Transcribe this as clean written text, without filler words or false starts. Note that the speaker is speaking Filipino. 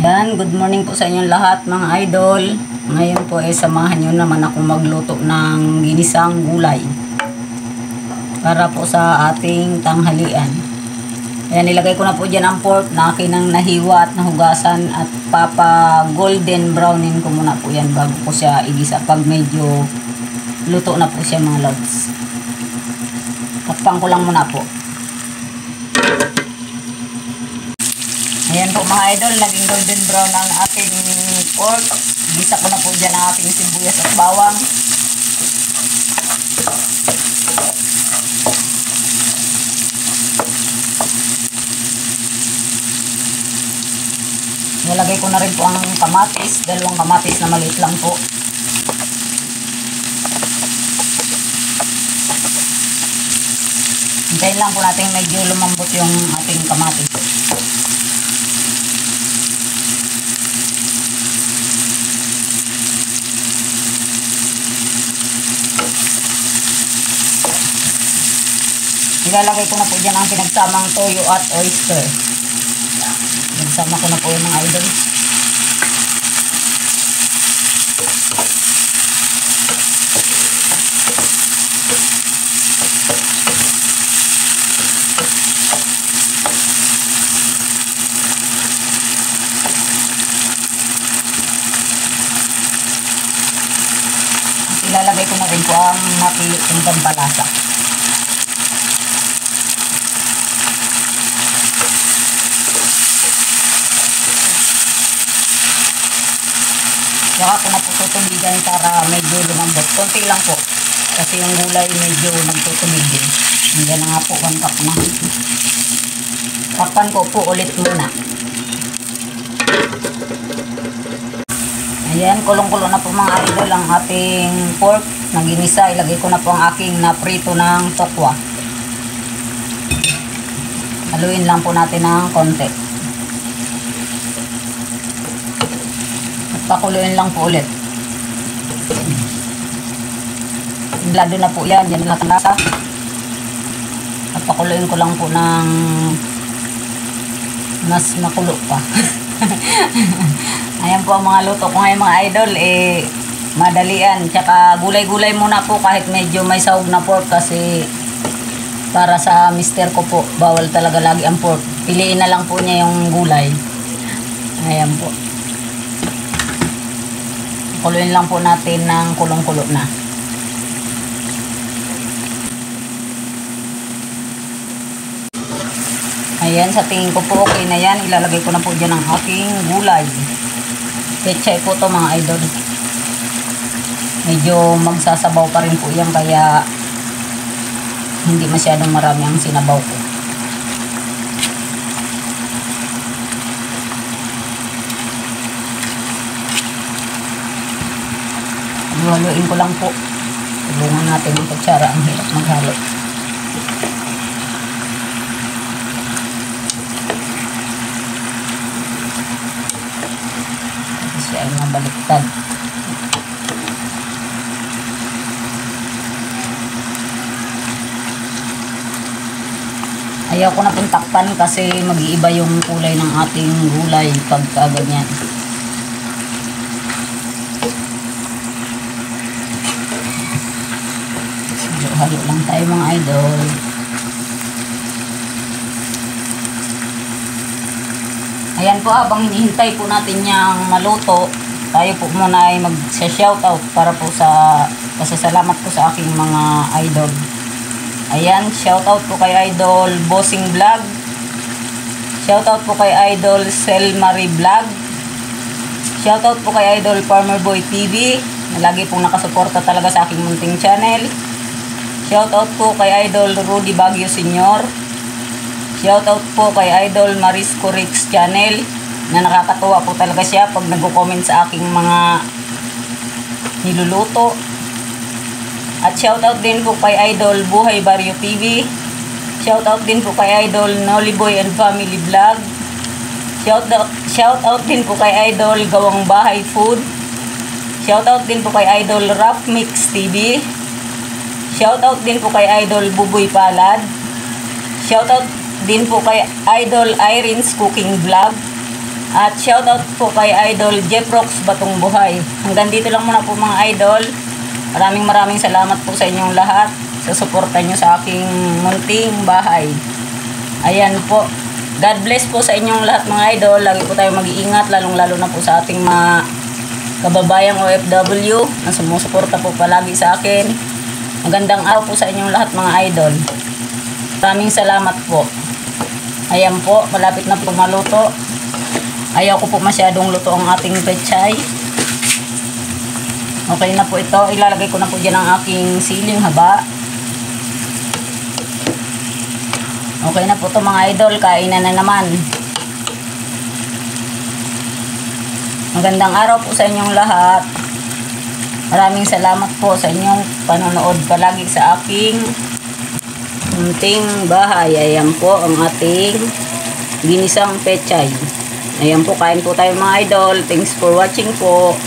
Yan, good morning po sa inyong lahat mga idol. Ngayon po samahan nyo naman ako magluto ng ginisang gulay para po sa ating tanghalian. Ayan, nilagay ko na po dyan ang pork na akin nahiwa at nahugasan at papa golden brownin ko muna po yan bago ko siya igisa pag medyo luto na po siya mga lods. Takpan ko lang muna po. Ayan po mga idol, naging golden brown ang ating pork. Gisa ko na po dyan ang ating sibuyas at bawang. Nilagay ko na rin po ang kamatis, dalawang kamatis na maliit lang po. Hintayin lang po natin medyo lumambot yung ating kamatis. Ilalagay ko na po dyan ang pinagsamang toyo at oyster. Pinagsama ko na po yung mga idol. Ilalagay ko na rin po ang napili kong pampalasa. Saka ko na po tutubigan para medyo lumambot. Konti lang po. Kasi yung gulay medyo nagtutubig din. Hindi na nga po 1 cup na. Takpan ko po ulit muna. Ayan, kulong-kulo na po mga idol ang ating pork na ginisa. Ilagay ko na po ang aking naprito ng tokwa. Haluin lang po natin ng konti. Pakuluin lang po ulit. Blado na po yan. Yan lang ang lasa. At pakuluin ko lang po ng mas makulo pa. Ayan po ang mga luto ko ngayon mga idol. Madalian. Tsaka gulay-gulay muna po kahit medyo may sahog na pork kasi para sa mister ko po bawal talaga lagi ang pork. Piliin na lang po niya yung gulay. Ayan po. Kuluin lang po natin ng kulong-kulo na. Ayan, sa tingin ko po okay na yan. Ilalagay ko na po dyan ang aking gulay. Pechay po to mga idol. Medyo magsasabaw pa rin po yan kaya hindi masyadong marami ang sinabaw ko. Haluin ko lang po. Tulungan natin yung kutsara. Ang hirap maghalo. Kasi ay mabaliktad. Ayaw ko na pong takpan kasi mag-iiba yung kulay ng ating gulay pagka ganyan. Halo lang tayo mga idol. Ayan po, habang hinihintay po natin yung maluto, tayo po muna ay mag-shoutout para po sa pasasalamat po sa aking mga idol. Ayan, shoutout po kay Idol Bossing Vlog. Shoutout po kay Idol Selmarie Vlog. Shoutout po kay Idol Farmer Boy TV na lagi pong nakasuporta talaga sa aking munting channel. Shoutout po kay Idol Rudy Baguio Senior. Shoutout po kay Idol Marisco Rix Channel na nakakatuwa po talaga siya pag nagko-comment sa aking mga niluluto. At shoutout din po kay Idol Buhay Barrio TV. Shoutout din po kay Idol Noliboy and Family Vlog. Shoutout din po kay Idol Gawang Bahay Food. Shoutout din po kay Idol Rap Mix TV. Shoutout din po kay Idol Buboy Palad. Shoutout din po kay Idol Irene's Cooking Vlog. At shoutout po kay Idol Jeffrox Batong Buhay. Hanggang dito lang muna po mga idol. Maraming salamat po sa inyong lahat sa suporta nyo sa aking munting bahay. Ayan po. God bless po sa inyong lahat mga idol. Lagi po tayo mag-iingat, lalong-lalo na po sa ating mga kababayang OFW na sumusuporta po palagi sa akin. Magandang araw po sa inyong lahat mga idol. Maraming salamat po. Ayan po, malapit na po maluto. Ayaw ko po masyadong luto ang ating pechay. Okay na po ito. Ilalagay ko na po dyan ang aking siling haba. Okay na po ito mga idol. Kainan na naman. Magandang araw po sa inyong lahat. Maraming salamat po sa inyong panonood palagi sa aking munting bahay. Ayan po ang ating ginisang pechay. Ayan po, kain po tayo mga idol. Thanks for watching po.